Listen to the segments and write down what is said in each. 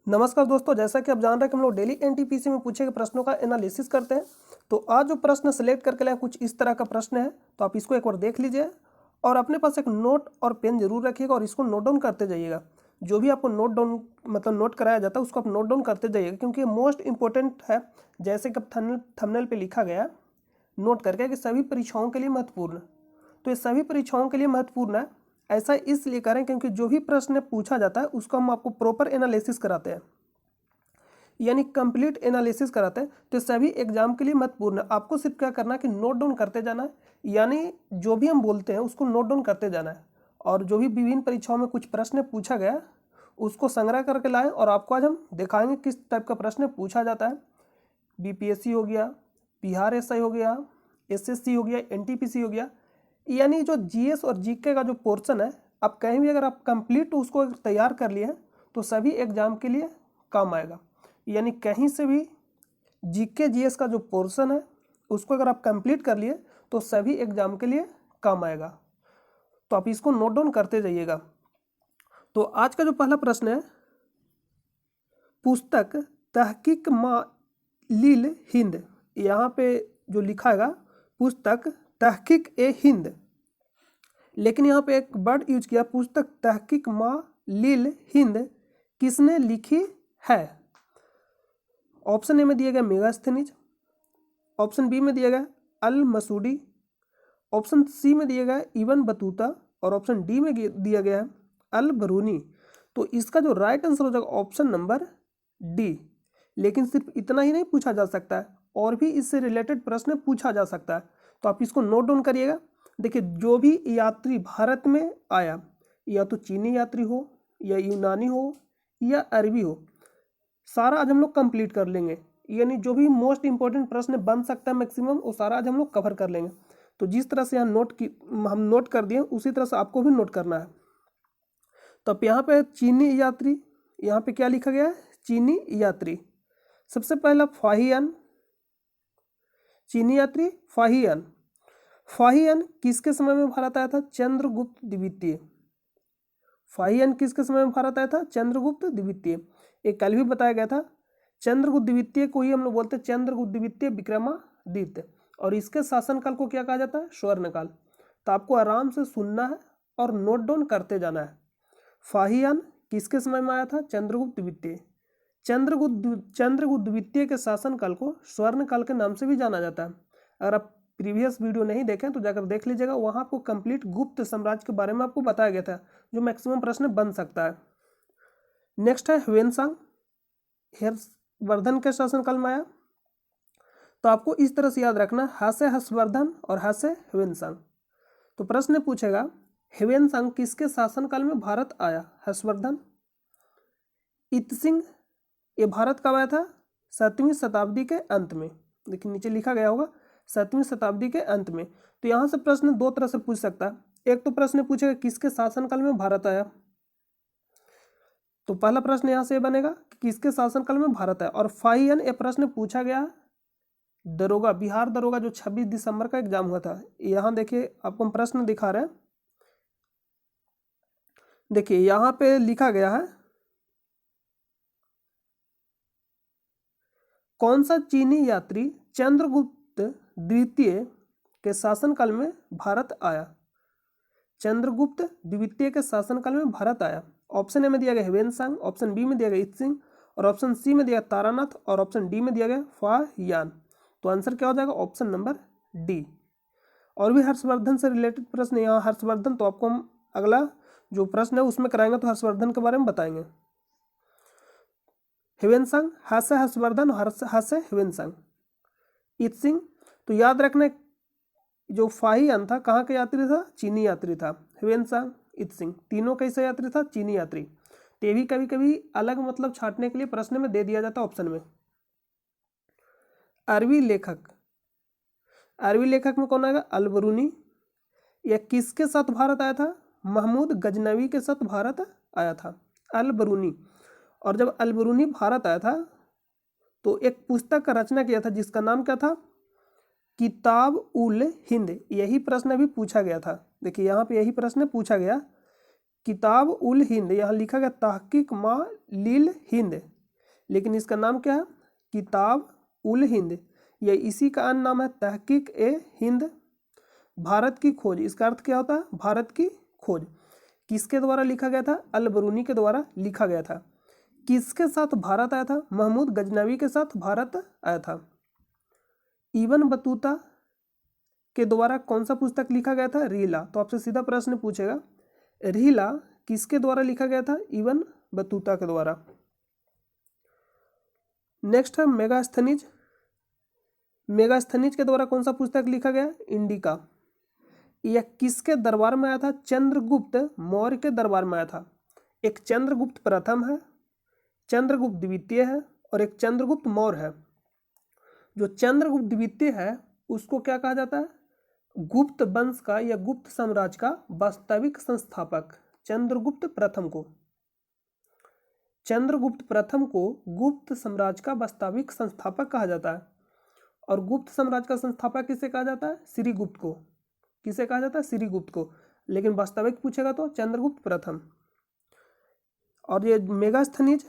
नमस्कार दोस्तों, जैसा कि आप जान रहे हैं कि हम लोग डेली एनटीपीसी में पूछे गए प्रश्नों का एनालिसिस करते हैं। तो आज जो प्रश्न सेलेक्ट करके लाए कुछ इस तरह का प्रश्न है, तो आप इसको एक बार देख लीजिए और अपने पास एक नोट और पेन जरूर रखिएगा और इसको नोट डाउन करते जाइएगा। जो भी आपको नोट डाउन नोट कराया जाता है उसको आप नोट डाउन करते जाइएगा, क्योंकि ये मोस्ट इंपॉर्टेंट है। जैसे कि थंबनेल पे लिखा गया नोट करके कि सभी परीक्षाओं के लिए महत्वपूर्ण, तो ये सभी परीक्षाओं के लिए महत्वपूर्ण है। ऐसा इसलिए करें क्योंकि जो भी प्रश्न पूछा जाता है उसको हम आपको प्रॉपर एनालिसिस कराते हैं, यानी कंप्लीट एनालिसिस कराते हैं। तो सभी एग्जाम के लिए महत्वपूर्ण है। आपको सिर्फ क्या करना है कि नोट डाउन करते जाना है, यानी जो भी हम बोलते हैं उसको नोट डाउन करते जाना है। और जो भी विभिन्न परीक्षाओं में कुछ प्रश्न पूछा गया उसको संग्रह करके लाएं और आपको आज हम दिखाएंगे किस टाइप का प्रश्न पूछा जाता है। बीपीएससी हो गया, बिहार एसआई हो गया, एसएससी हो गया, एनटीपीसी हो गया, यानी जो जीएस और जीके का जो पोर्शन है, आप कहीं भी अगर आप कंप्लीट उसको तैयार कर लिए हैं तो सभी एग्जाम के लिए काम आएगा। यानी कहीं से भी जीके जीएस का जो पोर्शन है उसको अगर आप कंप्लीट कर लिए तो सभी एग्जाम के लिए काम आएगा। तो आप इसको नोट डाउन करते जाइएगा। तो आज का जो पहला प्रश्न है, पुस्तक तहकीक लील हिंद, यहाँ पे जो लिखा है पुस्तक तहकीक ए हिंद, लेकिन यहाँ पे एक वर्ड यूज किया, पुस्तक तहकीक लील हिंद किसने लिखी है। ऑप्शन ए में दिया गया मेगास्थनीज, ऑप्शन बी में दिया गया अल मसूडी, ऑप्शन सी में दिया गया इब्न बतूता और ऑप्शन डी में दिया गया है अल बरूनी। तो इसका जो राइट आंसर हो जाएगा ऑप्शन नंबर डी। लेकिन सिर्फ इतना ही नहीं पूछा जा सकता है, और भी इससे रिलेटेड प्रश्न पूछा जा सकता है। तो आप इसको नोट डाउन करिएगा। देखिए, जो भी यात्री भारत में आया, या तो चीनी यात्री हो या यूनानी हो या अरबी हो, सारा आज हम लोग कंप्लीट कर लेंगे। यानी जो भी मोस्ट इंपॉर्टेंट प्रश्न बन सकता है मैक्सिमम, वो सारा आज हम लोग कवर कर लेंगे। तो जिस तरह से यहाँ हम नोट कर दिए उसी तरह से आपको भी नोट करना है। तो अब यहाँ पे चीनी यात्री, यहाँ पे क्या लिखा गया है, चीनी यात्री। सबसे पहला फाहियान, चीनी यात्री फाहियान। फाहियान किसके समय में भारत आया था, चंद्रगुप्त द्वितीय। फाहियान किसके समय में भारत आया था, चंद्रगुप्त द्वितीय। एक कल भी बताया गया था, चंद्रगुप्त द्वितीय को ही हम लोग बोलते हैं चंद्रगुप्त द्वितीय विक्रमादित्य, और इसके शासनकाल को क्या कहा जाता है, स्वर्णकाल। तो आपको आराम से सुनना है और नोट डाउन करते जाना है। फाहियान किसके समय में आया था, चंद्रगुप्त द्वितीय। चंद्रगुप्त द्वितीय के शासनकाल को स्वर्णकाल के नाम से भी जाना जाता है। अगर आप प्रीवियस वीडियो नहीं देखें तो जाकर देख लीजिएगा, वहाँ आपको कंप्लीट गुप्त साम्राज्य के बारे में आपको बताया गया था, जो मैक्सिमम प्रश्न बन सकता है। नेक्स्ट है ह्वेनसांग, हर्षवर्धन के शासनकाल में आया। तो आपको इस तरह से याद रखना, ह से हर्षवर्धन और ह से ह्वेनसांग। तो प्रश्न पूछेगा ह्वेनसांग किसके शासनकाल में भारत आया, हर्षवर्धन। इत्सिंग, ये भारत कब आया था, 7वीं शताब्दी के अंत में। देखिए नीचे लिखा गया होगा 7वीं शताब्दी के अंत में। तो यहाँ से प्रश्न दो तरह से पूछ सकता है। एक तो प्रश्न पूछेगा किसके शासनकाल में भारत आया, तो पहला प्रश्न यहाँ से बनेगा कि किसके शासनकाल में भारत आया। और फाहियान, ये प्रश्न पूछा गया दरोगा, बिहार दरोगा, जो 26 दिसंबर का एग्जाम हुआ था। यहाँ देखिए आपको हम प्रश्न दिखा रहे हैं, देखिए यहाँ पे लिखा गया है, कौन सा चीनी यात्री चंद्रगुप्त द्वितीय के शासनकाल में भारत आया। चंद्रगुप्त द्वितीय के शासनकाल में भारत आया। ऑप्शन ए में दिया गया ह्वेनसांग, ऑप्शन बी में दिया गया इत्सिंग, और ऑप्शन सी में दिया गया तारानाथ, और ऑप्शन डी में दिया गया फाहियान। तो आंसर क्या हो जाएगा, ऑप्शन नंबर डी। और भी हर्षवर्धन से रिलेटेड प्रश्न, यहाँ हर्षवर्धन तो आपको हम अगला जो प्रश्न है उसमें कराएंगे, तो हर्षवर्धन के बारे में बताएंगे। ह्वेनसांग, ह से हर्षवर्धन, ह से ह्वेनसांग। इत्सिंग, तो याद रखना जो फाहियान था कहाँ का यात्री था, चीनी यात्री था। ह्वेनसांग, इत्सिंग, तीनों कैसे यात्री था, चीनी यात्री। तो ये भी कभी कभी अलग मतलब छांटने के लिए प्रश्न में दे दिया जाता है ऑप्शन में। अरबी लेखक, अरबी लेखक में कौन आएगा, अल बरूनी। यह किसके साथ भारत आया था, महमूद गजनवी के साथ भारत आया था, अल बरूनी। और जब अल बरूनी भारत आया था तो एक पुस्तक का रचना किया था जिसका नाम क्या था, किताब उल हिंद। यही प्रश्न भी पूछा गया था। देखिए यहाँ पे यही प्रश्न पूछा गया, किताब उल हिंद, यहाँ लिखा गया तहकीक लील हिंद, लेकिन इसका नाम क्या है? किताब उल हिंद। ये इसी का अन्य नाम है तहकीक ए हिंद, भारत की खोज। इसका अर्थ क्या होता है? भारत की खोज। किसके द्वारा लिखा गया था? अल बरूनी के द्वारा लिखा गया था। किसके साथ भारत आया था? महमूद गजनवी के साथ भारत आया था। इब्न बतूता के द्वारा कौन सा पुस्तक लिखा गया था? रिहला। तो आपसे सीधा प्रश्न पूछेगा, रिहला किसके द्वारा लिखा गया था? इब्न बतूता के द्वारा। नेक्स्ट है मेगास्थनीज। मेगास्थनीज के द्वारा कौन सा पुस्तक लिखा गया? इंडिका। यह किसके दरबार में आया था? चंद्रगुप्त मौर्य के दरबार में आया था। एक चंद्रगुप्त प्रथम है, चंद्रगुप्त द्वितीय है और एक चंद्रगुप्त मौर्य है। जो चंद्रगुप्त द्वितीय है उसको क्या कहा जाता है? गुप्त वंश का या गुप्त साम्राज्य का वास्तविक संस्थापक। चंद्रगुप्त प्रथम को, चंद्रगुप्त प्रथम को गुप्त साम्राज्य का वास्तविक संस्थापक कहा जाता है। और गुप्त साम्राज्य का संस्थापक किसे कहा जाता है? श्रीगुप्त को। किसे कहा जाता है? श्रीगुप्त को। लेकिन वास्तविक पूछेगा तो चंद्रगुप्त प्रथम। और ये मेगास्थनीज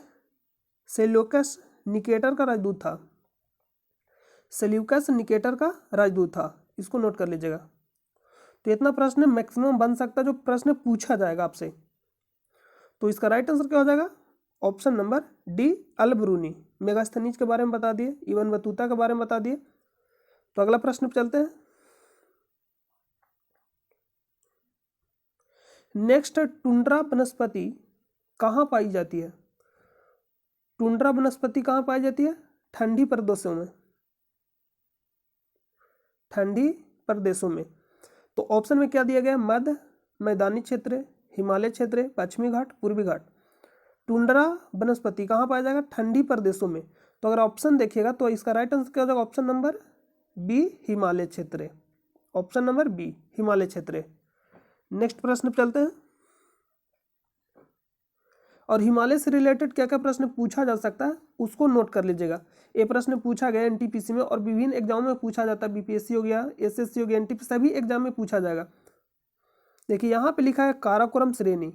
सेल्यूकस निकेटर का राजदूत था। सेल्यूकस निकेटर का राजदूत था, इसको नोट कर लीजिएगा। तो इतना प्रश्न मैक्सिमम बन सकता है जो प्रश्न पूछा जाएगा आपसे। तो इसका राइट आंसर क्या हो जाएगा? ऑप्शन नंबर डी, अल बरूनी। मेगास्थनीज के बारे में बता दिए, इब्न बतूता के बारे में बता दिए। तो अगला प्रश्न पे चलते हैं। नेक्स्ट, टुंड्रा वनस्पति कहाँ पाई जाती है? टुंड्रा वनस्पति कहाँ पाई जाती है? ठंडी प्रदेशों में, ठंडी प्रदेशों में। तो ऑप्शन में क्या दिया गया? मध्य, मैदानी क्षेत्र, हिमालय क्षेत्र, पश्चिमी घाट, पूर्वी घाट। टुंड्रा वनस्पति कहाँ पाया जाएगा? ठंडी प्रदेशों में। तो अगर ऑप्शन देखिएगा तो इसका राइट आंसर क्या हो जाएगा? ऑप्शन नंबर बी, हिमालय क्षेत्र। ऑप्शन नंबर बी, हिमालय क्षेत्र। नेक्स्ट प्रश्न पे चलते हैं। और हिमालय से रिलेटेड क्या क्या प्रश्न पूछा जा सकता है उसको नोट कर लीजिएगा। ये प्रश्न पूछा गया एनटीपीसी में और विभिन्न एग्जामों में पूछा जाता है। बीपीएससी हो गया, एसएससी हो गया, एनटीपीसी, सभी एग्जाम में पूछा जाएगा। देखिए यहाँ पे लिखा है काराकोरम श्रेणी।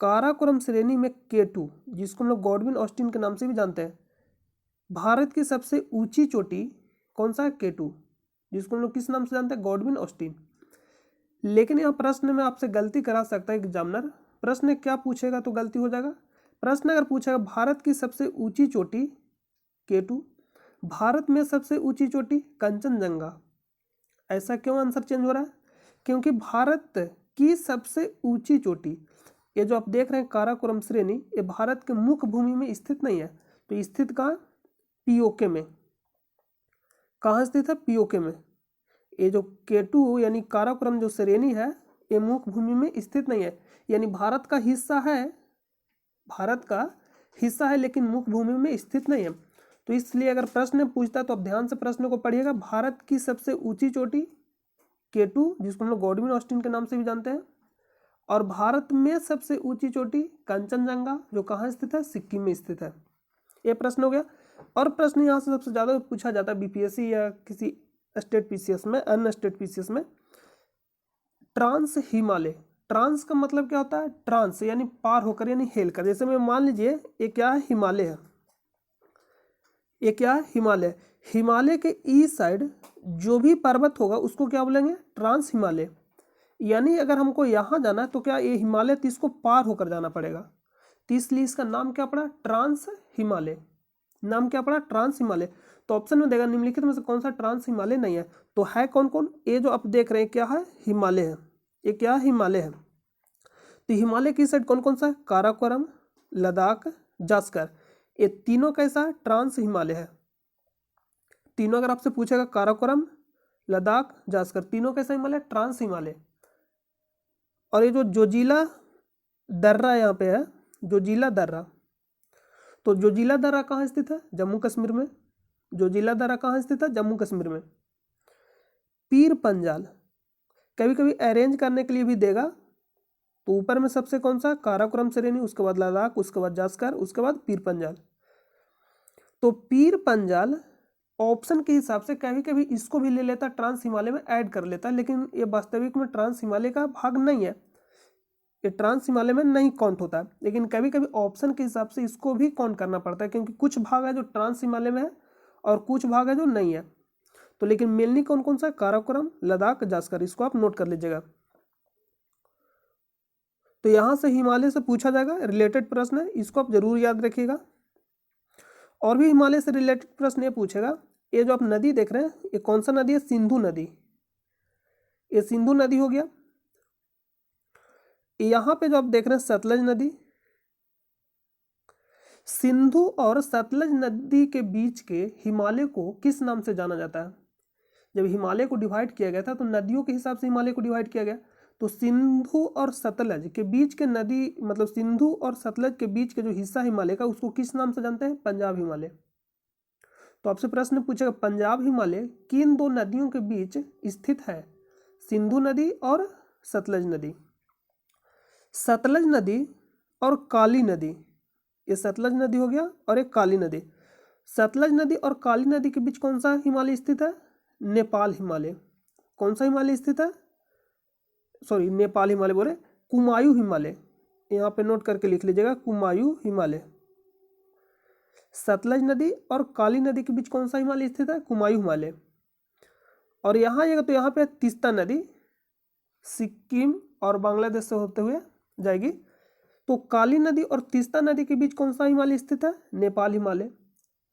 काराकोरम श्रेणी में K2, जिसको हम लोग गॉडविन ऑस्टिन के नाम से भी जानते हैं, भारत की सबसे ऊंची चोटी कौन सा है? K2, जिसको हम लोग किस नाम से जानते हैं? Godwin Austen. लेकिन यहाँ प्रश्न में आपसे गलती करा सकता है एग्जामिनर। प्रश्न क्या पूछेगा तो गलती हो जाएगा। प्रश्न अगर पूछेगा भारत की सबसे ऊंची चोटी K2, भारत में सबसे ऊंची चोटी कंचनजंगा, ऐसा क्यों आंसर चेंज हो रहा है? क्योंकि भारत की सबसे ऊंची चोटी, ये जो आप देख रहे हैं काराकोरम श्रेणी, ये भारत के मुख्य भूमि में स्थित नहीं है। तो स्थित कहाँ? पीओके में। कहाँ स्थित है? पीओके में। ये जो K2 यानी काराकोरम जो श्रेणी है, ये मुख्य भूमि में स्थित नहीं है, यानी भारत का हिस्सा है, भारत का हिस्सा है लेकिन मुख्य भूमि में स्थित नहीं है। तो इसलिए अगर प्रश्न पूछता तो आप ध्यान से प्रश्न को पढ़िएगा। भारत की सबसे ऊंची चोटी K2, जिसको हम लोग गॉडविन ऑस्टिन के नाम से भी जानते हैं, और भारत में सबसे ऊंची चोटी कंचनजंगा, जो कहाँ स्थित है? सिक्किम में स्थित है। ये प्रश्न हो गया। और प्रश्न यहाँ से सबसे ज़्यादा पूछा जाता है बीपीएससी या किसी स्टेट पीसीएस में, अन्य स्टेट पीसीएस में, ट्रांस हिमालय। ट्रांस का मतलब क्या होता है? ट्रांस यानी पार होकर, यानी हेल कर। जैसे मैं मान लीजिए ये क्या है? हिमालय है। ये क्या है? हिमालय। हिमालय के ईस्ट साइड जो भी पर्वत होगा उसको क्या बोलेंगे? ट्रांस हिमालय। यानी अगर हमको यहाँ जाना है तो क्या ये हिमालय, तो इसको पार होकर जाना पड़ेगा। तो इसलिए इसका नाम क्या पड़ा? ट्रांस हिमालय। नाम क्या पड़ा? ट्रांस हिमालय। तो ऑप्शन में देगा निम्नलिखित में से कौन सा ट्रांस हिमालय नहीं है? तो है कौन कौन? ये जो आप देख रहे हैं क्या है? हिमालय है। ये क्या है? हिमालय है। तो हिमालय की साइड कौन कौन सा है? काराकोरम, लद्दाख, जास्कर। ये तीनों कैसा है? ट्रांस हिमालय है। तीनों अगर आपसे पूछेगा काराकोरम, लद्दाख, जास्कर, तीनों कैसा हिमालय? ट्रांस हिमालय। और ये जो जोजिला दर्रा यहाँ पे है, जोजिला दर्रा, तो जोजिला दर्रा कहाँ स्थित है? जम्मू कश्मीर में। जोजिला दर्रा कहाँ स्थित है? जम्मू कश्मीर में। पीर पंजाल कभी कभी अरेंज करने के लिए भी देगा। तो ऊपर में सबसे कौन सा? काराकोरम श्रेणी, उसके बाद लद्दाख, उसके बाद जास्कर, उसके बाद पीर पंजाल। तो पीर पंजाल ऑप्शन के हिसाब से कभी कभी इसको भी ले लेता, ट्रांस हिमालय में ऐड कर लेता, लेकिन ये वास्तविक में ट्रांस हिमालय का भाग नहीं है। ये ट्रांस हिमालय में नहीं काउंट होता है, लेकिन कभी कभी ऑप्शन के हिसाब से इसको भी काउंट करना पड़ता है, क्योंकि कुछ भाग है जो ट्रांस हिमालय में है और कुछ भाग है जो नहीं है। तो लेकिन मेनली कौन कौन सा है, काराकोरम, लद्दाख, जास्कर, इसको आप नोट कर लीजिएगा। तो यहाँ से हिमालय से पूछा जाएगा, रिलेटेड प्रश्न है, इसको आप जरूर याद रखिएगा। और भी हिमालय से रिलेटेड प्रश्न ये पूछेगा, ये जो आप नदी देख रहे हैं ये कौन सा नदी है, सिंधु नदी। ये सिंधु नदी हो गया। यहाँ पे जो आप देख रहे हैं सतलज नदी। सिंधु और सतलज नदी के बीच के हिमालय को किस नाम से जाना जाता है? जब हिमालय को डिवाइड किया गया था तो नदियों के हिसाब से हिमालय को डिवाइड किया गया। तो सिंधु और सतलज के बीच के नदी, मतलब सिंधु और सतलज के बीच के जो हिस्सा हिमालय का, उसको किस नाम से जानते हैं? पंजाब हिमालय। तो आपसे प्रश्न पूछेगा, पंजाब हिमालय किन दो नदियों के बीच स्थित है? सिंधु नदी और सतलज नदी। सतलज नदी और काली नदी, ये सतलज नदी हो गया और एक काली नदी। सतलज नदी और काली नदी के बीच कौन सा हिमालय स्थित है? नेपाल हिमालय। कौन सा हिमालय स्थित है? सॉरी, नेपाल हिमालय बोले, कुमायूं हिमालय। यहाँ पे नोट करके लिख लीजिएगा, कुमायूं हिमालय। सतलज नदी और काली नदी के बीच कौन सा हिमालय स्थित है? कुमायूं हिमालय। और यहाँ आएगा तो यहाँ पे तीस्ता नदी सिक्किम और बांग्लादेश से होते हुए जाएगी। तो काली नदी और तीस्ता नदी के बीच कौन सा हिमालय स्थित है? नेपाल हिमालय।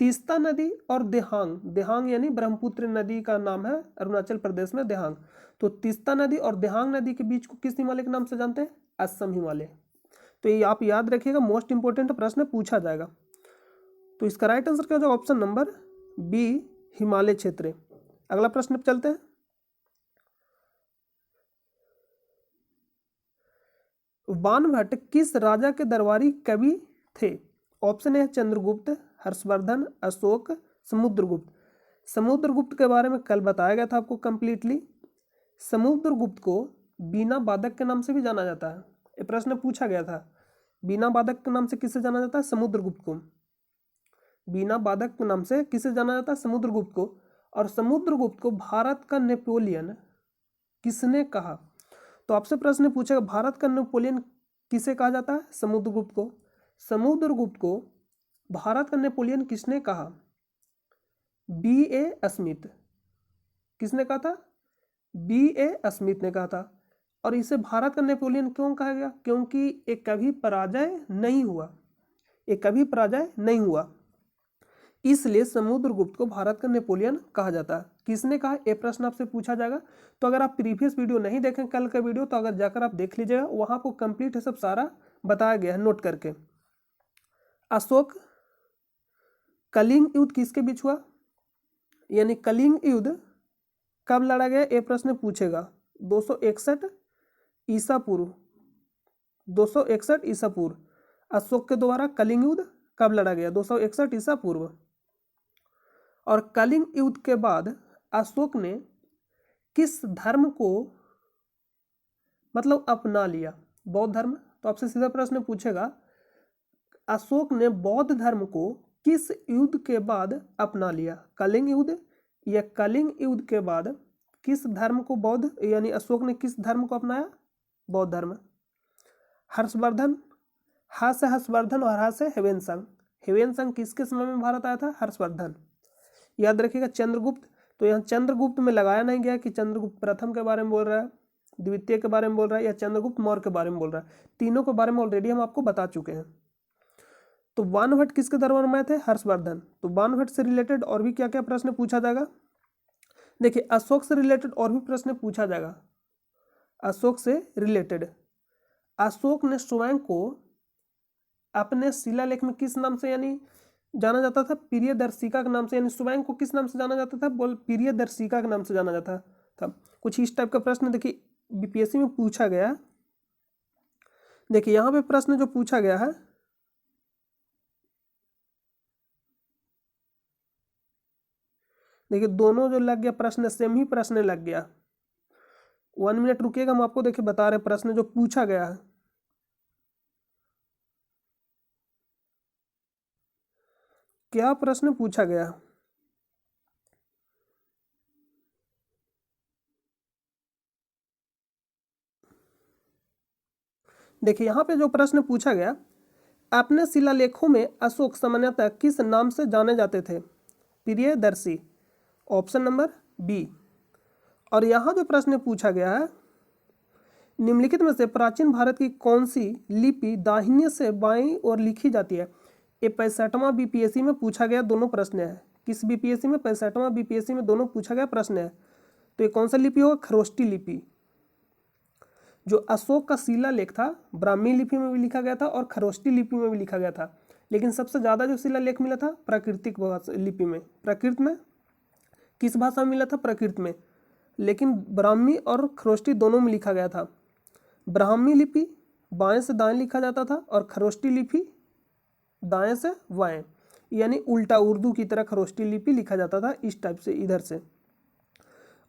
तीस्ता नदी और देहांग, देहांग यानी ब्रह्मपुत्र नदी का नाम है अरुणाचल प्रदेश में, देहांग। तो तीस्ता नदी और देहांग नदी के बीच को किस हिमालय के नाम से जानते हैं? असम हिमालय। तो ये आप याद रखिएगा, मोस्ट इंपोर्टेंट प्रश्न पूछा जाएगा। तो इसका राइट आंसर क्या होगा? ऑप्शन नंबर बी, हिमालय क्षेत्र। अगला प्रश्न पे चलते हैं। बाणभट्ट किस राजा के दरबारी कवि थे? ऑप्शन है चंद्रगुप्त, हर्षवर्धन, अशोक, समुद्रगुप्त। समुद्रगुप्त के बारे में कल बताया गया था आपको कंप्लीटली। समुद्रगुप्त को बीना बाधक के नाम से भी जाना जाता है। ये प्रश्न पूछा गया था, बीना बाधक के नाम से किसे जाना जाता है? समुद्रगुप्त को। बीना बाधक के नाम से किसे जाना जाता है? समुद्रगुप्त को। और समुद्रगुप्त को भारत का नेपोलियन किसने कहा? तो आपसे प्रश्न पूछेगा, भारत का नेपोलियन किसे कहा जाता है? समुद्रगुप्त को। समुद्रगुप्त को भारत का नेपोलियन किसने कहा? B.A. स्मिथ। किसने कहा था? B.A. स्मिथ ने कहा था। और इसे भारत का नेपोलियन क्यों कहा गया? क्योंकि ये कभी पराजय नहीं हुआ, ये कभी पराजय नहीं हुआ, इसलिए समुद्रगुप्त को भारत का नेपोलियन कहा जाता है। किसने कहा? ये प्रश्न आपसे पूछा जाएगा। तो अगर आप प्रीवियस वीडियो नहीं देखें कल का वीडियो, तो अगर जाकर आप देख लीजिएगा, वहां को कंप्लीट है सब सारा बताया गया है नोट करके। अशोक, कलिंग युद्ध किसके बीच हुआ? यानी कलिंग युद्ध कब लड़ा गया? ये प्रश्न पूछेगा। 261 ईसा पूर्व, 261 ईसा पूर्व अशोक के द्वारा कलिंग युद्ध कब लड़ा गया? 261 ईसा पूर्व। और कलिंग युद्ध के बाद अशोक ने किस धर्म को मतलब अपना लिया? बौद्ध धर्म। तो आपसे सीधा प्रश्न पूछेगा, अशोक ने बौद्ध धर्म को किस युद्ध के बाद अपना लिया? कलिंग युद्ध या कलिंग युद्ध के बाद किस धर्म को बौद्ध, यानी अशोक ने किस धर्म को अपनाया? बौद्ध धर्म। हर्षवर्धन, हा से हर्षवर्धन और हा से हेवेनसंग। हेवेनसंग किसके समय में भारत आया था? हर्षवर्धन। याद रखिएगा चंद्रगुप्त। तो यहाँ चंद्रगुप्त में लगाया नहीं गया कि चंद्रगुप्त प्रथम के बारे में बोल रहा है, द्वितीय के बारे में बोल रहा है, या चंद्रगुप्त मौर्य के बारे में बोल रहा है। तीनों के बारे में ऑलरेडी हम आपको बता चुके हैं। तो बाणभट्ट किसके दरबार में आए थे? हर्षवर्धन। तो बाणभट्ट से रिलेटेड और भी क्या क्या प्रश्न पूछा जाएगा? देखिए, अशोक से रिलेटेड और भी प्रश्न पूछा जाएगा। अशोक से रिलेटेड, अशोक ने स्वयं को अपने शिलालेख में किस नाम से यानी जाना जाता था? प्रियदर्शिका के नाम से, यानी स्वयं को किस नाम से जाना जाता था? बोल, प्रियदर्शिका के नाम से जाना जाता था। कुछ इस टाइप का प्रश्न देखिए बीपीएससी में पूछा गया। देखिए यहाँ पे प्रश्न जो पूछा गया है, देखिए दोनों जो लग गया प्रश्न, सेम ही प्रश्न लग गया। 1 मिनट रुकिएगा, हम आपको देखिए बता रहे प्रश्न जो पूछा गया है। क्या प्रश्न पूछा गया? देखिए यहाँ पे जो प्रश्न पूछा गया, अपने शिलालेखों में अशोक सामान्यतः किस नाम से जाने जाते थे? Priyadarshi, option number B. और यहाँ जो प्रश्न पूछा गया है, निम्नलिखित में से प्राचीन भारत की कौन सी लिपि दाहिने से बाईं ओर लिखी जाती है? ये 65वां बीपीएससी में पूछा गया दोनों प्रश्न है। किस बीपीएससी में? 65वां बीपीएससी में दोनों पूछा गया प्रश्न है। तो ये कौन सा लिपि होगा? खरोष्टी लिपि। जो अशोक का शिलालेख था ब्राह्मी लिपि में भी लिखा गया था और खरोष्टी लिपि में भी लिखा गया था, लेकिन सबसे ज़्यादा जो शिलालेख मिला था प्राकृतिक लिपि में। प्राकृत में किस भाषा में मिला था? प्राकृत में। लेकिन ब्राह्मी और खरोष्टी दोनों में लिखा गया था। ब्राह्मी लिपि बाएं से दाएं लिखा जाता था और खरोष्टी लिपि दाएं से बाएं, यानी उल्टा उर्दू की तरह खरोष्टी लिपि लिखा जाता था, इस टाइप से इधर से।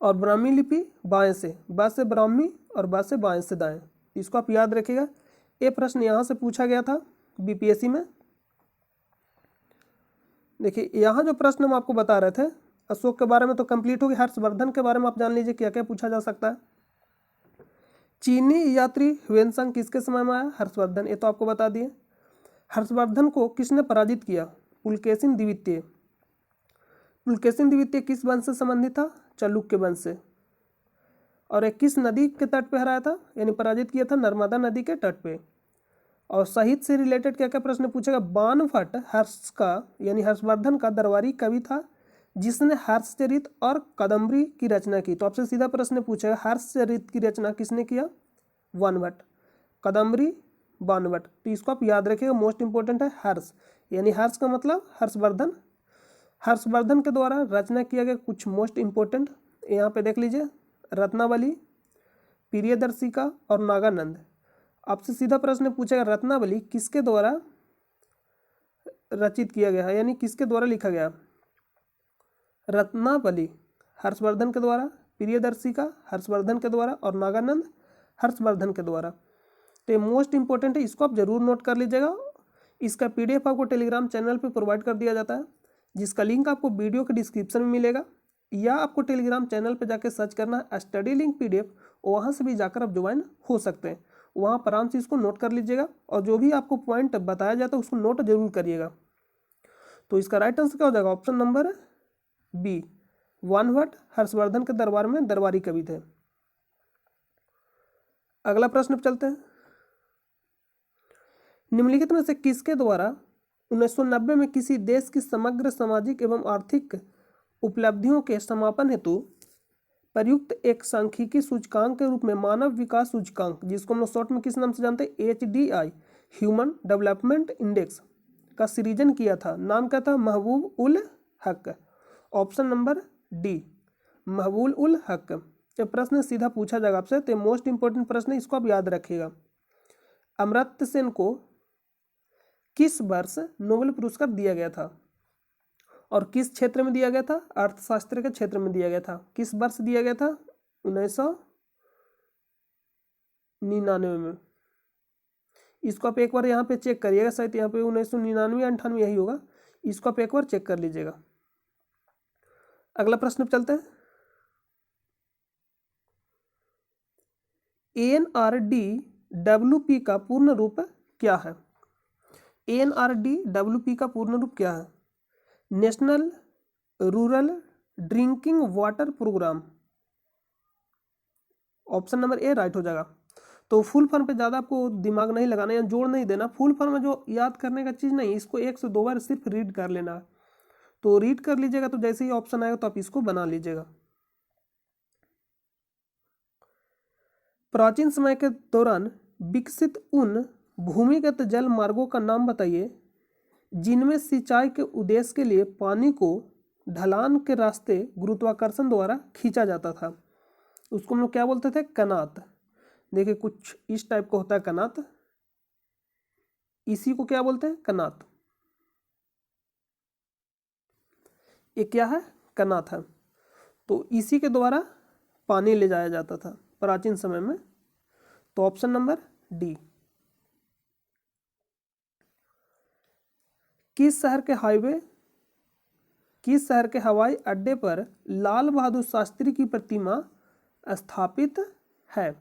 और ब्राह्मी लिपि बाएं से, बा से ब्राह्मी और बा से बाएं से दाएं। इसको आप याद रखिएगा। ये प्रश्न यहाँ से पूछा गया था बीपीएससी में। देखिए यहाँ जो प्रश्न हम आपको बता रहे थे अशोक के बारे में तो कंप्लीट हो गया। हर्षवर्धन के बारे में आप जान लीजिए क्या क्या पूछा जा सकता है। चीनी यात्री ह्वेनसांग किसके समय में आया? हर्षवर्धन, ये तो आपको बता दिए। हर्षवर्धन को किसने पराजित किया? पुलकेशिन द्वितीय। पुलकेशिन द्वितीय किस वंश से संबंधित था? चालुक्य वंश से। और एक किस नदी के तट पे हराया था, यानी पराजित किया था? नर्मदा नदी के तट पे। और साहित्य से रिलेटेड क्या क्या प्रश्न पूछेगा? बाणभट्ट हर्ष का यानी हर्षवर्धन का दरबारी कवि था जिसने हर्षचरित और कादम्बरी की रचना की। तो आपसे सीधा प्रश्न पूछेगा हर्षचरित की रचना किसने किया? बाणभट्ट। कादम्बरी बाणभट्ट। तो इसको आप याद रखिएगा, मोस्ट इंपॉर्टेंट है हर्ष, यानी हर्ष का मतलब हर्षवर्धन। हर्षवर्धन के द्वारा रचना किया गया कुछ मोस्ट इंपॉर्टेंट यहाँ पे देख लीजिए, रत्नावली, प्रियदर्शिका और नागानंद। आपसे सीधा प्रश्न पूछेगा रत्नावली किसके द्वारा रचित किया गया है, यानी किसके द्वारा लिखा गया? रत्नावली हर्षवर्धन के द्वारा, प्रियदर्शिका हर्षवर्धन के द्वारा और नागानंद हर्षवर्धन के द्वारा। तो ये मोस्ट इंपॉर्टेंट है, इसको आप जरूर नोट कर लीजिएगा। इसका पीडीएफ आपको टेलीग्राम चैनल पे प्रोवाइड कर दिया जाता है, जिसका लिंक आपको वीडियो के डिस्क्रिप्शन में मिलेगा, या आपको टेलीग्राम चैनल पे जाके सर्च करना है स्टडी लिंक पीडीएफ, वहाँ से भी जाकर आप ज्वाइन हो सकते हैं। वहाँ पर आराम से इसको नोट कर लीजिएगा और जो भी आपको पॉइंट बताया जाता है उसको नोट जरूर करिएगा। तो इसका राइट आंसर क्या हो जाएगा? Option number B, Banabhatta Harshavardhana के दरबार में दरबारी कवि थे। अगला प्रश्न पे चलते हैं। निम्नलिखित में से किसके द्वारा 1990 में किसी देश की समग्र सामाजिक एवं आर्थिक उपलब्धियों के समापन हेतु प्रयुक्त एक सांख्यिकी सूचकांक के रूप में मानव विकास सूचकांक, जिसको हम लोग शॉर्ट में किस नाम से जानते हैं? HDI, ह्यूमन डेवलपमेंट इंडेक्स, का सृजन किया था? नाम क्या था? महबूब ul Haq. Option number D, महबूब उल हक। ये प्रश्न सीधा पूछा जाएगा आपसे, तो मोस्ट इंपॉर्टेंट प्रश्न है, इसको आप याद रखिएगा। अमर्त्य सेन को किस वर्ष नोबेल पुरस्कार दिया गया था और किस क्षेत्र में दिया गया था? अर्थशास्त्र के क्षेत्र में दिया गया था। किस वर्ष दिया गया था? 1999 में। इसको आप एक बार यहाँ पे चेक करिएगा, शायद यहाँ पे 1999 या 98 यही होगा। इसको आप एक बार चेक कर लीजिएगा। अगला प्रश्न पे चलते हैं। ANRDWP का पूर्ण रूप क्या है? ANRDWP का पूर्ण रूप क्या है? National rural drinking water programme. Option number A right हो जाएगा। तो फुल फॉर्म पे ज़्यादा आपको दिमाग नहीं लगाना या जोड़ नहीं देना। फुल फॉर्म में जो याद करने का चीज़ नहीं, इसको 1 से 2 बार सिर्फ रीड कर लेना है। तो रीड कर लीजिएगा, तो जैसे ही ऑप्शन आएगा तो आप इसको बना लीजिएगा। प्राचीन समय के दौरान विकसित उन भूमिगत जल मार्गों का नाम बताइए जिनमें सिंचाई के उद्देश्य के लिए पानी को ढलान के रास्ते गुरुत्वाकर्षण द्वारा खींचा जाता था। उसको हम लोग क्या बोलते थे? कनात। देखिए कुछ इस टाइप का होता है कनात, इसी को क्या बोलते हैं? कनात। ये क्या है? कनात है। तो इसी के द्वारा पानी ले जाया जाता था प्राचीन समय में। तो ऑप्शन नंबर डी। किस शहर के हवाई अड्डे पर लाल बहादुर शास्त्री की प्रतिमा स्थापित है?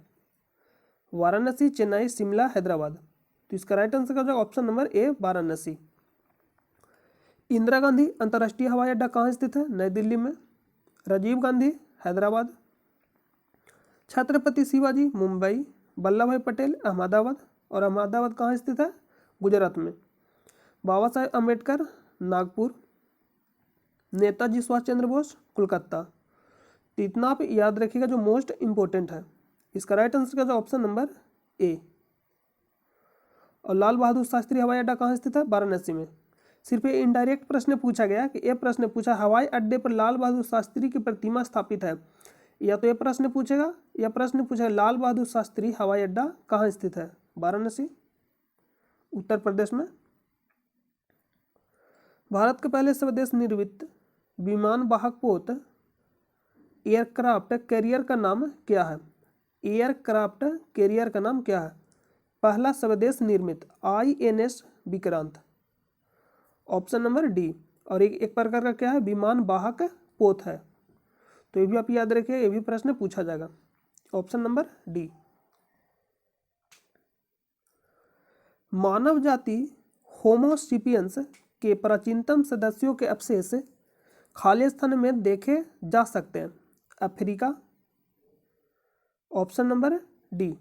वाराणसी, चेन्नई, शिमला, हैदराबाद। तो इसका राइट आंसर का जो ऑप्शन नंबर ए वाराणसी। इंदिरा गांधी अंतर्राष्ट्रीय हवाई अड्डा कहाँ स्थित है? नई दिल्ली में। राजीव गांधी हैदराबाद। छत्रपति शिवाजी मुंबई। वल्लभ भाई पटेल अहमदाबाद। और अहमदाबाद कहाँ स्थित है? गुजरात में। बाबा साहेब अम्बेडकर नागपुर। नेताजी सुभाष चंद्र बोस कोलकाता। तो इतना आप याद रखिएगा जो मोस्ट इंपॉर्टेंट है। इसका राइट आंसर का जो ऑप्शन नंबर ए। और लाल बहादुर शास्त्री हवाई अड्डा कहाँ स्थित है? वाराणसी में। सिर्फ ये इनडायरेक्ट प्रश्न पूछा गया कि ये प्रश्न पूछा हवाई अड्डे पर लाल बहादुर शास्त्री की प्रतिमा स्थापित है, या तो ये प्रश्न पूछेगा या प्रश्न पूछेगा लाल बहादुर शास्त्री हवाई अड्डा कहाँ स्थित है? वाराणसी, उत्तर प्रदेश में। भारत के पहले स्वदेश निर्मित विमान वाहक पोत एयरक्राफ्ट कैरियर का नाम क्या है? एयरक्राफ्ट कैरियर का नाम क्या है? पहला स्वदेश निर्मित INS Vikrant, option number D. और एक प्रकार का क्या है? विमान वाहक पोत है। तो ये भी आप याद रखिए, ये भी प्रश्न पूछा जाएगा, ऑप्शन नंबर डी। मानव जाति होमो सेपियंस के प्राचीनतम सदस्यों के अवशेष खाली स्थान में देखे जा सकते हैं? Africa, option number D.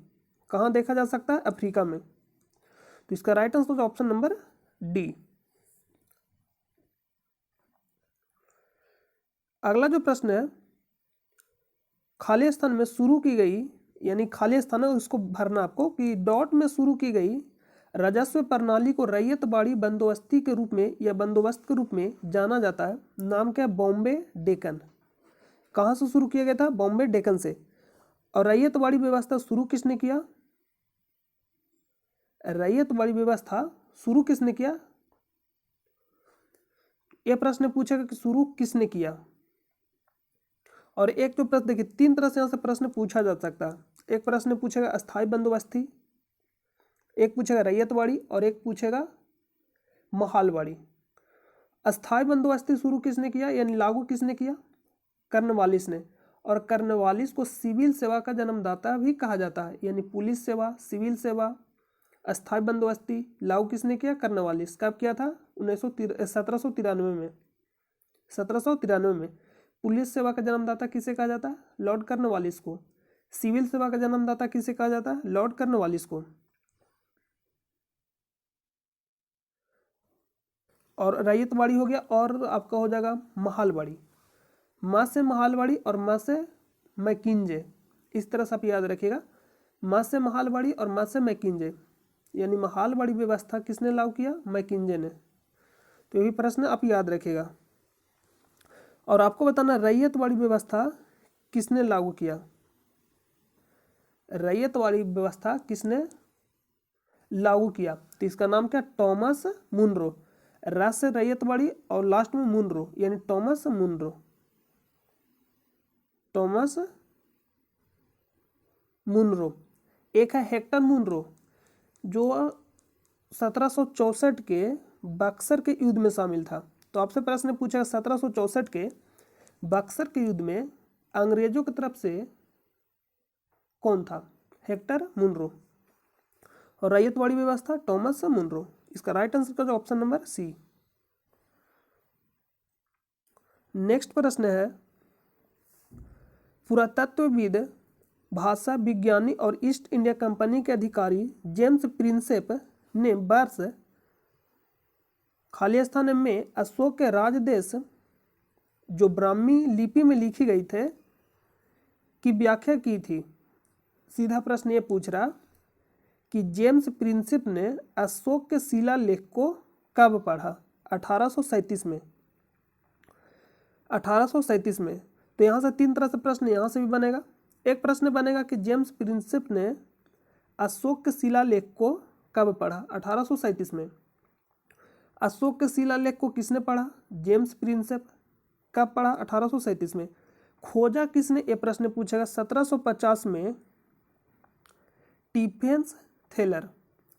कहाँ देखा जा सकता है? अफ्रीका में। तो इसका right answer option number D. अगला जो प्रश्न है, खाली स्थान में शुरू की गई, यानी खाली स्थान है उसको भरना आपको, कि डॉट में शुरू की गई राजस्व प्रणाली को रैयतवाड़ी बंदोबस्ती के रूप में या बंदोबस्त के रूप में जाना जाता है। नाम क्या है? बॉम्बे डेकन। कहाँ से शुरू किया गया था? बॉम्बे डेकन से। और रैयतवाड़ी व्यवस्था शुरू किसने किया? रैयतवाड़ी व्यवस्था शुरू किसने किया? यह प्रश्न पूछेगा कि शुरू किसने किया। और एक जो प्रश्न देखिए, 3 तरह से यहाँ से प्रश्न पूछा जा सकता है। एक प्रश्न पूछेगा अस्थाई बंदोबस्ती, एक पूछेगा रैयतवाड़ी, और एक पूछेगा महालवाड़ी। अस्थाई बंदोबस्ती शुरू किसने किया, यानी लागू किसने किया? कर्नवालिस ने। और कर्नवालिस को सिविल सेवा का जन्मदाता भी कहा जाता है, यानी पुलिस सेवा, सिविल सेवा, अस्थाई बंदोबस्ती लागू किसने किया? कर्नवालिस। कब किया था? 1793 में। 1793 में। पुलिस सेवा का जन्मदाता किसे कहा जाता है? लॉर्ड कर्नवालिस को। सिविल सेवा का जन्मदाता किसे कहा जाता है? लॉर्ड कर्नवालिस को। और रैयतवाड़ी हो गया, और आपका हो जाएगा महालवाड़ी। माँ से महालवाड़ी और माँ से मैकिंजे, इस तरह से आप याद रखिएगा। माँ से महालवाड़ी और माँ से मैकिंजे, यानी महालवाड़ी व्यवस्था किसने लागू किया? मैकिंजे ने। तो यही प्रश्न आप याद रखिएगा। और आपको बताना रैयतवाड़ी व्यवस्था किसने लागू किया? रैयतवाड़ी व्यवस्था किसने लागू किया? तो इसका नाम क्या? Thomas Munro. रा से रैयतवाड़ी और लास्ट में मुनरो, यानी टॉमस मुनरो। Thomas Munro. एक है हेक्टर मुनरो, जो 1764 के बक्सर के युद्ध में शामिल था। तो आपसे प्रश्न पूछेगा 1764 के बक्सर के युद्ध में अंग्रेजों की तरफ से कौन था? Hector Munro. और रैयतवाड़ी व्यवस्था टॉमस मुनरो। इसका राइट आंसर का जो ऑप्शन नंबर सी। नेक्स्ट प्रश्न है, पुरातत्वविद, भाषा विज्ञानी और ईस्ट इंडिया कंपनी के अधिकारी जेम्स प्रिंसेप ने वर्ष खाली स्थान में अशोक के राजदेश जो ब्राह्मी लिपि में लिखी गई थे की व्याख्या की थी। सीधा प्रश्न ये पूछ रहा कि जेम्स प्रिंसेप ने अशोक के शिलालेख को कब पढ़ा? 1837 में। 1837 में। तो यहाँ से 3 तरह से प्रश्न यहाँ से भी बनेगा। एक प्रश्न बनेगा कि जेम्स प्रिंसेप ने अशोक के शिलालेख को कब पढ़ा? 1837 में। अशोक के शिलालेख को किसने पढ़ा? James Prinsep. कब पढ़ा? 1837 में। खोजा किसने? ये प्रश्न पूछेगा 1750 में। टिफेंस थेलर।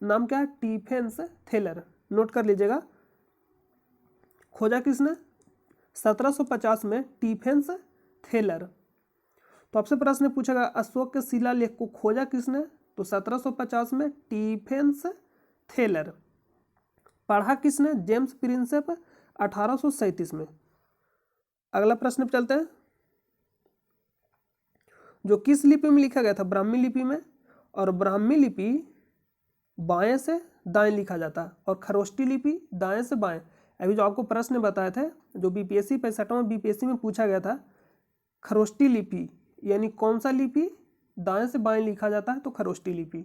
नाम क्या है? टिफेंस थेलर। नोट कर लीजिएगा। खोजा किसने? 1750 में टिफेंस थेलर। तो आपसे प्रश्न पूछेगा अशोक के शिलालेख को खोजा किसने? तो 1750 में टिफेंस थेलर। पढ़ा किसने? जेम्स प्रिंसेप 1837 में। अगला प्रश्न पे चलते हैं। जो किस लिपि में लिखा गया था? ब्राह्मी लिपि में। और ब्राह्मी लिपि बाएं से दाएं लिखा जाता है और खरोष्टी लिपि दाएं से बाएं। अभी जो आपको प्रश्न बताए थे, जो बीपीएससी 65वां बीपीएससी में पूछा गया था, खरोष्टी लिपि यानी कौन सा लिपि दाएं से बाएं लिखा जाता है? तो खरोष्टी लिपि।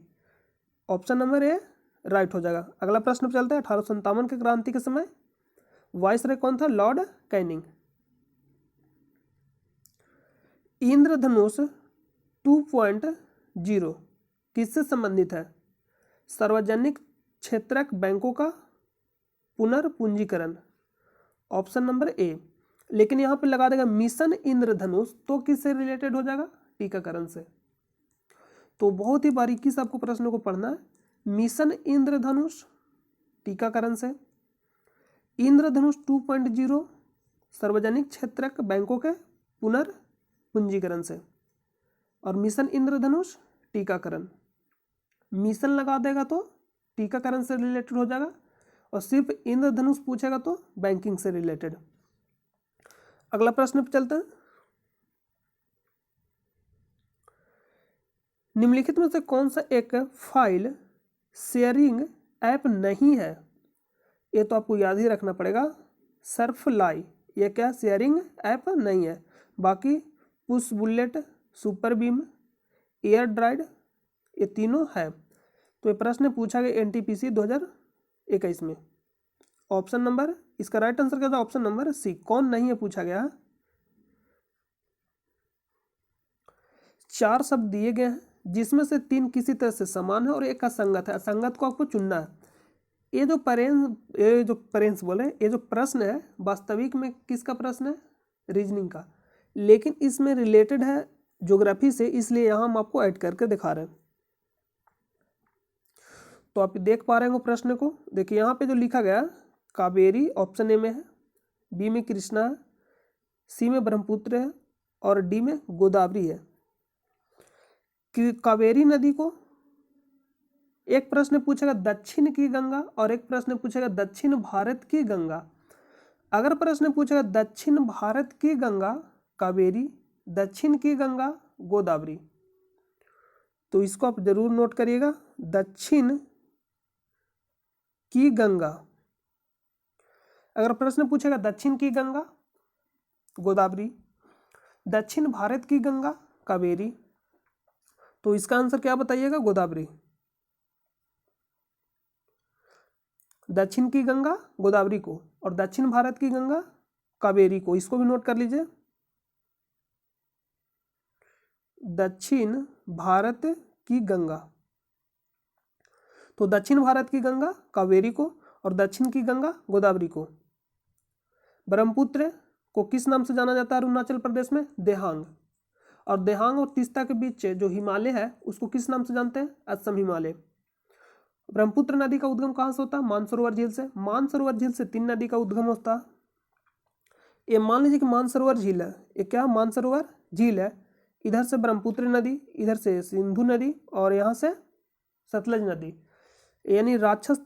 ऑप्शन नंबर ए राइट हो जाएगा। अगला प्रश्न पे चलते हैं। 1857 के क्रांति के समय वाइसरॉय कौन था? Lord Canning. इंद्रधनुष 2.0 किससे संबंधित है? सार्वजनिक क्षेत्रक बैंकों का पुनर्पूंजीकरण। ऑप्शन नंबर ए। लेकिन यहाँ पे लगा देगा मिशन इंद्रधनुष, तो किससे रिलेटेड हो जाएगा? टीकाकरण से। तो बहुत ही बारीकी से आपको प्रश्नों को पढ़ना है। मिशन इंद्रधनुष टीकाकरण से, इंद्रधनुष 2.0 सार्वजनिक क्षेत्रक बैंकों के पुनर्पूंजीकरण से, और मिशन इंद्रधनुष टीकाकरण। मिशन लगा देगा तो टीकाकरण से रिलेटेड हो जाएगा, और सिर्फ इंद्रधनुष पूछेगा तो बैंकिंग से रिलेटेड। अगला प्रश्न पे चलते हैं। निम्नलिखित में से कौन सा एक फाइल शेयरिंग ऐप नहीं है? ये तो आपको याद ही रखना पड़ेगा। सर्फलाई ये क्या शेयरिंग ऐप नहीं है। बाकी push bullet, super beam, air dried ये तीनों है। तो ये प्रश्न पूछा गया एनटीपीसी 2021 में। ऑप्शन नंबर, इसका राइट आंसर क्या था? ऑप्शन नंबर सी, कौन नहीं है पूछा गया। 4 शब्द दिए गए हैं जिसमें से 3 किसी तरह से समान है और एक असंगत है। असंगत को आपको चुनना है। ये जो प्रश्न है वास्तविक में किसका प्रश्न है? रीजनिंग का, लेकिन इसमें रिलेटेड है ज्योग्राफी से, इसलिए यहाँ हम आपको ऐड करके दिखा रहे हैं। तो आप देख पा रहे हैं प्रश्न को। देखिए यहाँ पे जो लिखा गया कावेरी ऑप्शन ए में है, बी में कृष्णा है, सी में ब्रह्मपुत्र है और डी में गोदावरी है। कावेरी नदी को एक प्रश्न पूछेगा दक्षिण की गंगा और एक प्रश्न पूछेगा दक्षिण भारत की गंगा। अगर प्रश्न पूछेगा दक्षिण भारत की गंगा कावेरी, दक्षिण की गंगा गोदावरी, तो इसको आप जरूर नोट करिएगा। दक्षिण की गंगा। अगर प्रश्न पूछेगा दक्षिण की गंगा गोदावरी, दक्षिण भारत की गंगा कावेरी, तो इसका आंसर क्या बताइएगा? गोदावरी। दक्षिण की गंगा गोदावरी को और दक्षिण भारत की गंगा कावेरी को, इसको भी नोट कर लीजिए। दक्षिण भारत की गंगा, तो दक्षिण भारत की गंगा कावेरी को और दक्षिण की गंगा गोदावरी को। ब्रह्मपुत्र को किस नाम से जाना जाता है अरुणाचल प्रदेश में? देहांग। और देहांग और तीस्ता के बीच जो हिमालय है उसको किस नाम से जानते हैं? असम हिमालय। ब्रह्मपुत्र नदी का उद्गम कहाँ से होता है? मानसरोवर झील से। मानसरोवर झील से 3 नदी का उद्गम होता है। ये मान लीजिए कि मानसरोवर झील है, ये क्या मानसरोवर झील है। इधर से ब्रह्मपुत्र नदी, इधर से सिंधु नदी और यहाँ से सतलज नदी, यानी राक्षस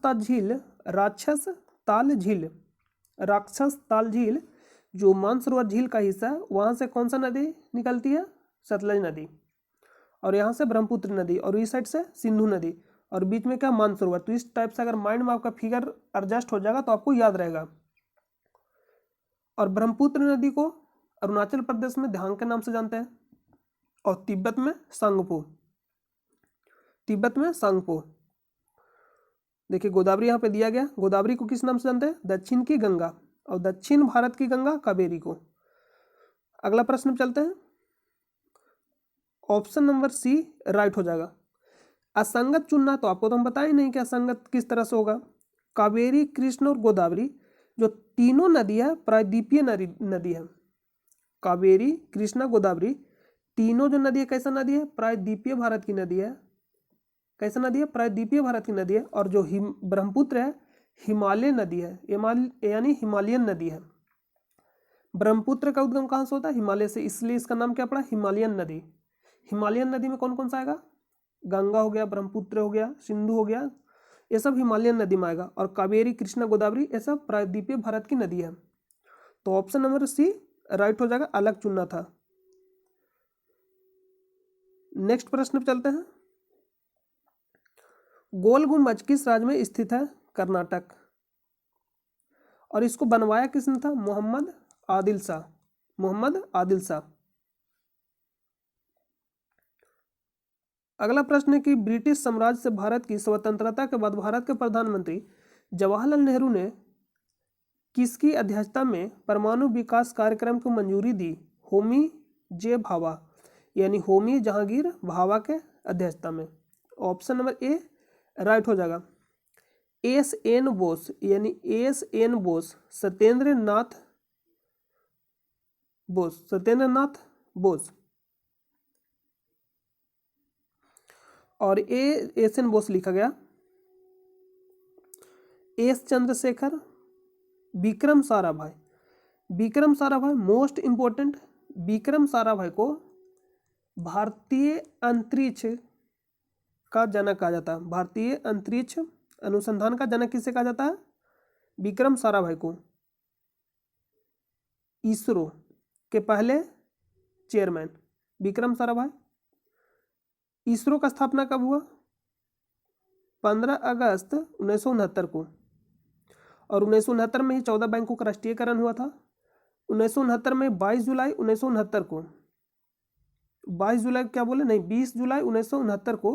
ताल झील जो मानसरोवर झील का हिस्सा है, वहाँ से कौन सा नदी निकलती है? सतलज नदी। और यहाँ से ब्रह्मपुत्र नदी और इस साइड से सिंधु नदी और बीच में क्या? मानसरोवर। तो इस टाइप से अगर माइंड में आपका फिगर एडजस्ट हो जाएगा तो आपको याद रहेगा। और ब्रह्मपुत्र नदी को अरुणाचल प्रदेश में देहांग के नाम से जानते हैं और तिब्बत में सांगपो। देखिए गोदावरी यहाँ पे दिया गया। गोदावरी को किस नाम से जानते हैं? दक्षिण की गंगा, और दक्षिण भारत की गंगा कावेरी को। अगला प्रश्न पे चलते हैं। ऑप्शन नंबर सी राइट हो जाएगा। असंगत चुनना, तो आपको तो हम बताए नहीं कि असंगत किस तरह से होगा। कावेरी, कृष्ण और गोदावरी जो तीनों नदी है प्रायद्वीपीय नदी है। कावेरी, कृष्णा, गोदावरी तीनों जो नदी है कैसा नदी है? प्रायद्वीपीय भारत की नदी है। कैसा नदी है? प्रायद्वीपीय भारत की नदी है। और जो ब्रह्मपुत्र है हिमालय नदी है, यानी हिमालयन नदी है। ब्रह्मपुत्र का उद्गम कहाँ से होता है? हिमालय से, इसलिए इसका नाम क्या पड़ा? हिमालयन नदी। हिमालयन नदी में कौन कौन सा आएगा? गंगा हो गया, ब्रह्मपुत्र हो गया, सिंधु हो गया, ये सब हिमालयन नदी में आएगा। और कावेरी, कृष्णा, गोदावरी ये सब प्रायद्वीपीय भारत की नदी है। तो ऑप्शन नंबर सी राइट हो जाएगा, अलग चुनना था। नेक्स्ट प्रश्न पे चलते हैं। गोल गुंबज किस राज्य में स्थित है? कर्नाटक। और इसको बनवाया किसने था? मोहम्मद आदिल शाह। मोहम्मद आदिल शाह। अगला प्रश्न है कि ब्रिटिश साम्राज्य से भारत की स्वतंत्रता के बाद भारत के प्रधानमंत्री जवाहरलाल नेहरू ने किसकी अध्यक्षता में परमाणु विकास कार्यक्रम को मंजूरी दी? होमी जे भाभा, यानी होमी जहांगीर भाभा के अध्यक्षता में। ऑप्शन नंबर ए राइट हो जाएगा। एस एन बोस, यानी एस एन बोस, सत्येंद्र नाथ बोस, सत्येंद्र नाथ बोस। और एस एन बोस लिखा गया। S Chandrashekhar, Vikram Sarabhai. Vikram Sarabhai most important, Vikram Sarabhai को भारतीय अंतरिक्ष का जनक कहा जाता है। भारतीय अंतरिक्ष अनुसंधान का जनक किसे कहा जाता है? विक्रम साराभाई को। इसरो के पहले चेयरमैन विक्रम साराभाई। इसरो का स्थापना कब हुआ? 15 अगस्त 1969 को। और 1969 में ही 14 बैंकों का राष्ट्रीयकरण हुआ था। 1969 में 22 जुलाई 1969 को, 22 जुलाई क्या बोले नहीं, 20 जुलाई 1969 को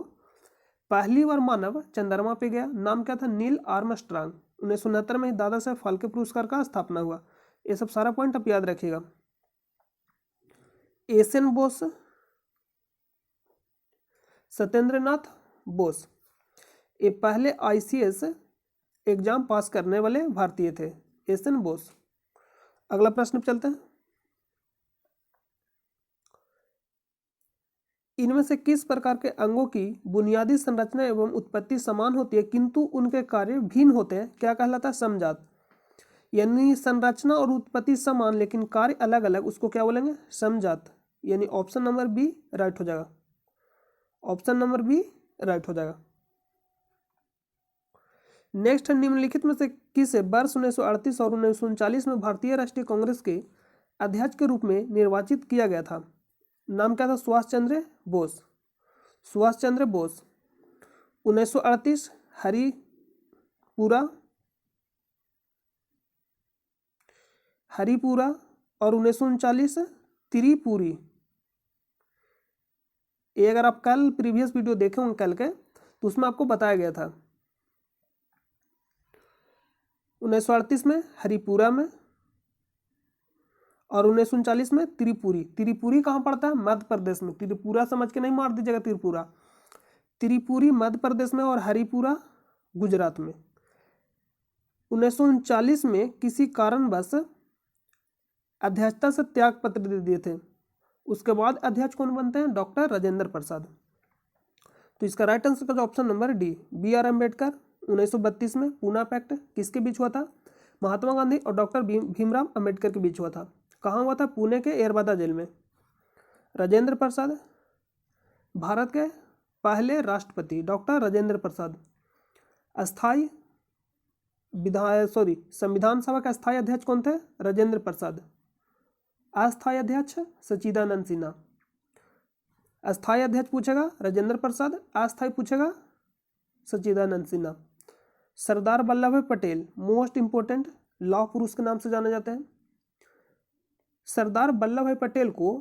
पहली बार मानव चंद्रमा पे गया। नाम क्या था? Neil Armstrong. 1969 में दादा साहब फाल्के पुरस्कार का स्थापना हुआ। ये सब सारा पॉइंट आप याद रखिएगा। एस एन बोस, सत्येंद्रनाथ बोस, ये पहले आईसीएस एग्जाम पास करने वाले भारतीय थे, एस एन बोस। अगला प्रश्न पे चलते हैं। इनमें से किस प्रकार के अंगों की बुनियादी संरचना एवं उत्पत्ति समान होती है किंतु उनके कार्य भिन्न होते हैं? क्या कहलाता है? समजात। यानी संरचना और उत्पत्ति समान लेकिन कार्य अलग अलग, उसको क्या बोलेंगे? समजात। यानी ऑप्शन नंबर बी राइट हो जाएगा। ऑप्शन नंबर बी राइट हो जाएगा। नेक्स्ट है, निम्नलिखित में से किसे वर्ष 1938 और 1939 में भारतीय राष्ट्रीय कांग्रेस के अध्यक्ष के रूप में निर्वाचित किया गया था? नाम क्या था? सुभाष चंद्र बोस। सुभाष चंद्र बोस। 1938 हरिपुरा और 1939 त्रिपुरी। ये अगर आप कल प्रीवियस वीडियो देखे होंगे कल के, तो उसमें आपको बताया गया था। 1938 में हरिपुरा में और 1939 में त्रिपुरी। त्रिपुरी कहाँ पड़ता है? मध्य प्रदेश में। त्रिपुरा समझ के नहीं मार दीजिएगा, त्रिपुरा। त्रिपुरी मध्य प्रदेश में और हरिपुरा गुजरात में। 1939 में किसी कारणवश अध्यक्षता से त्याग पत्र दे दिए थे। उसके बाद अध्यक्ष कौन बनते हैं? डॉक्टर राजेंद्र प्रसाद। तो इसका राइट आंसर का option number D, B R Ambedkar. 1932 में पूना पैक्ट किसके बीच हुआ था? महात्मा गांधी और डॉक्टर भीमराव अम्बेडकर के बीच हुआ था। कहाँ हुआ था? पुणे के एरबादा जेल में। राजेंद्र प्रसाद भारत के पहले राष्ट्रपति डॉक्टर राजेंद्र प्रसाद। अस्थाई संविधान सभा के अस्थायी अध्यक्ष कौन थे? राजेंद्र प्रसाद। अस्थायी अध्यक्ष सच्चिदानंद सिन्हा। अस्थायी अध्यक्ष पूछेगा राजेंद्र प्रसाद, अस्थायी पूछेगा सच्चिदानंद सिन्हा। सरदार वल्लभ भाई पटेल मोस्ट इंपोर्टेंट लौह पुरुष के नाम से जाने जाते हैं। सरदार वल्लभ भाई पटेल को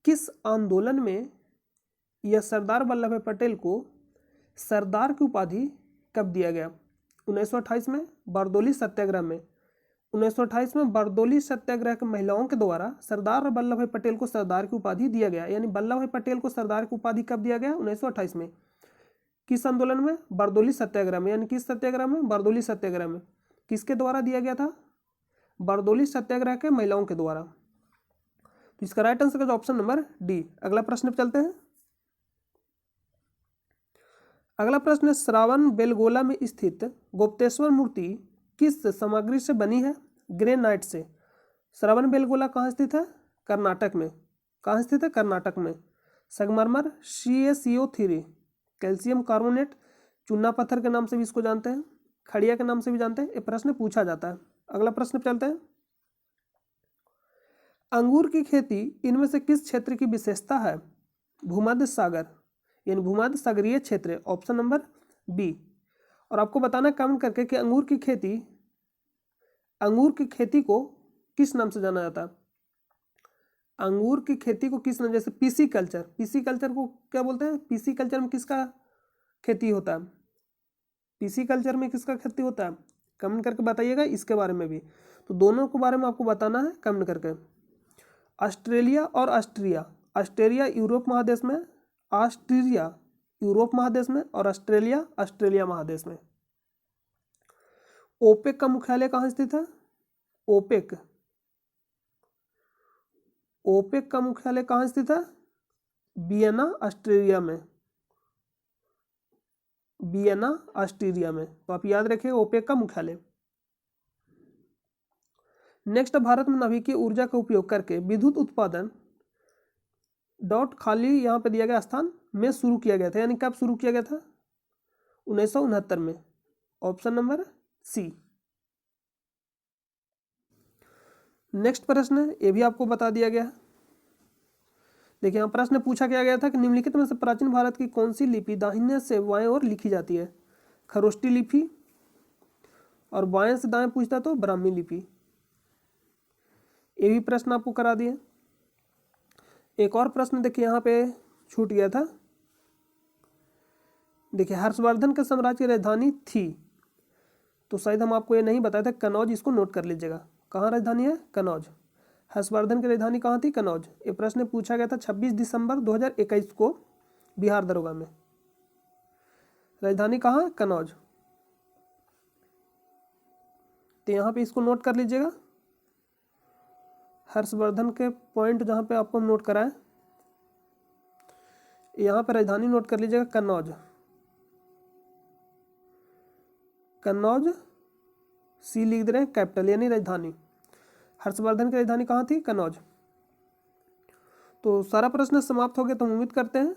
किस आंदोलन में या सरदार वल्लभ भाई पटेल को सरदार की उपाधि कब दिया गया? 1928 में बारदोली सत्याग्रह में। 1928 में बारदोली सत्याग्रह के महिलाओं के द्वारा सरदार वल्लभ भाई पटेल को सरदार की उपाधि दिया गया। यानी वल्लभ भाई पटेल को सरदार की उपाधि कब दिया गया? 1928 में। किस आंदोलन में? बारदोली सत्याग्रह में। यानी किस सत्याग्रह में? बारदोली सत्याग्रह में। किसके द्वारा दिया गया था? बारदोली सत्याग्रह के महिलाओं के द्वारा। तो इसका राइट आंसर का ऑप्शन नंबर डी। अगला प्रश्न पे चलते हैं। अगला प्रश्न है, श्रावण बेलगोला में स्थित गुप्तेश्वर मूर्ति किस सामग्री से बनी है? ग्रेनाइट से। श्रावण बेलगोला कहाँ स्थित है? कर्नाटक में। कहाँ स्थित है? कर्नाटक में। संगमरमर CaCO3, कैल्शियम कार्बोनेट, चूना पत्थर के नाम से भी इसको जानते हैं, खड़िया के नाम से भी जानते हैं। ये प्रश्न पूछा जाता है। अगला प्रश्न चलते हैं। अंगूर की खेती इनमें से किस क्षेत्र की विशेषता है? भूमध्य सागर यानी भूमध्य सागरीय क्षेत्र, ऑप्शन नंबर बी। और आपको बताना कमेंट करके कि अंगूर की खेती को किस नाम से जाना जाता है? अंगूर की खेती को किस नाम, जैसे पीसी कल्चर को क्या बोलते हैं? पीसी कल्चर में किसका खेती होता है? पीसी कल्चर में किसका खेती होता है? कमेंट करके बताइएगा इसके बारे में भी। तो दोनों के बारे में आपको बताना है कमेंट करके। ऑस्ट्रेलिया और ऑस्ट्रिया, ऑस्ट्रेलिया यूरोप महादेश में, ऑस्ट्रिया यूरोप महादेश में और ऑस्ट्रेलिया महादेश में। ओपेक का मुख्यालय कहाँ स्थित है? ओपेक का मुख्यालय कहाँ स्थित है? वियना ऑस्ट्रिया में, वियना ऑस्ट्रिया में। तो आप याद रखिए ओपेक का मुख्यालय। नेक्स्ट, भारत में नवीकरणीय ऊर्जा का उपयोग करके विद्युत उत्पादन डॉट खाली यहाँ पे दिया गया स्थान में शुरू किया गया था, यानी कब शुरू किया गया था? 1969 में, ऑप्शन नंबर सी। नेक्स्ट प्रश्न, ये भी आपको बता दिया गया। देखिए यहाँ प्रश्न पूछा गया था कि निम्नलिखित में से प्राचीन भारत की कौन सी लिपि दाहिने से बाएं ओर लिखी जाती है? खरोष्टी लिपि, और बाएं से दाएं पूछता तो ब्राह्मी लिपि। ये भी प्रश्न आपको करा दिए। एक और प्रश्न देखिए यहाँ पे छूट गया था। देखिए हर्षवर्धन के साम्राज्य की राजधानी थी, तो शायद हम आपको ये नहीं बताया था, कनौज। इसको नोट कर लीजिएगा, कहाँ राजधानी है? कनौज। हर्षवर्धन की राजधानी कहाँ थी? कनौज। ये प्रश्न पूछा गया था 26 दिसंबर 2021 को बिहार दरोगा में। राजधानी कहाँ? कनौज। तो यहाँ पे इसको नोट कर लीजिएगा, हर्षवर्धन के पॉइंट जहाँ पे आपको नोट कराए, यहाँ पे राजधानी नोट कर लीजिएगा कन्नौज। कन्नौज सी लिख दे रहे हैं, कैपिटल यानी राजधानी। हर्षवर्धन की राजधानी कहाँ थी? कन्नौज। तो सारा प्रश्न समाप्त हो गया। तो हम उम्मीद करते हैं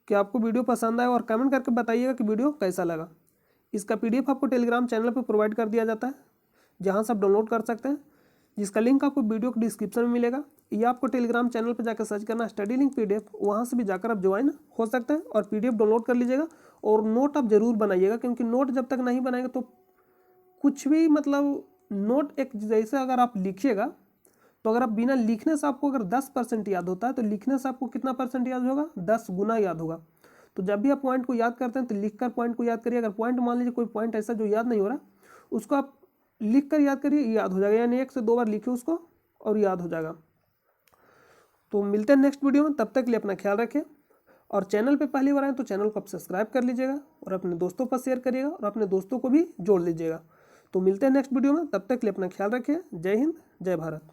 कि आपको वीडियो पसंद आया, और कमेंट करके बताइएगा कि वीडियो कैसा लगा। इसका PDF आपको टेलीग्राम चैनल पर प्रोवाइड कर दिया जाता है, जहाँ से आप डाउनलोड कर सकते हैं, जिसका लिंक आपको वीडियो के डिस्क्रिप्शन में मिलेगा, या आपको टेलीग्राम चैनल पर जाकर सर्च करना स्टडी लिंक PDF, वहाँ से भी जाकर आप ज्वाइन हो सकते हैं और PDF डाउनलोड कर लीजिएगा। और नोट आप जरूर बनाइएगा, क्योंकि नोट जब तक नहीं बनाएंगे तो कुछ भी मतलब नोट एक जैसे अगर आप लिखिएगा, तो अगर आप बिना लिखने से आपको अगर 10% याद होता है, तो लिखने से आपको कितना % याद होगा? 10 गुना याद होगा। तो जब भी आप पॉइंट को याद करते हैं तो लिख कर पॉइंट को याद करिए। अगर पॉइंट मान लीजिए कोई पॉइंट ऐसा जो याद नहीं हो रहा, उसको आप लिख कर याद करिए, याद हो जाएगा। यानी 1 से 2 बार लिखिए उसको और याद हो जाएगा। तो मिलते हैं नेक्स्ट वीडियो में, तब तक के लिए अपना ख्याल रखें। और चैनल पे पहली बार आए तो चैनल को आप सब्सक्राइब कर लीजिएगा, और अपने दोस्तों पर शेयर करिएगा, और अपने दोस्तों को भी जोड़ लीजिएगा। तो मिलते हैं नेक्स्ट वीडियो में, तब तक के लिए अपना ख्याल रखिए। जय हिंद, जय भारत।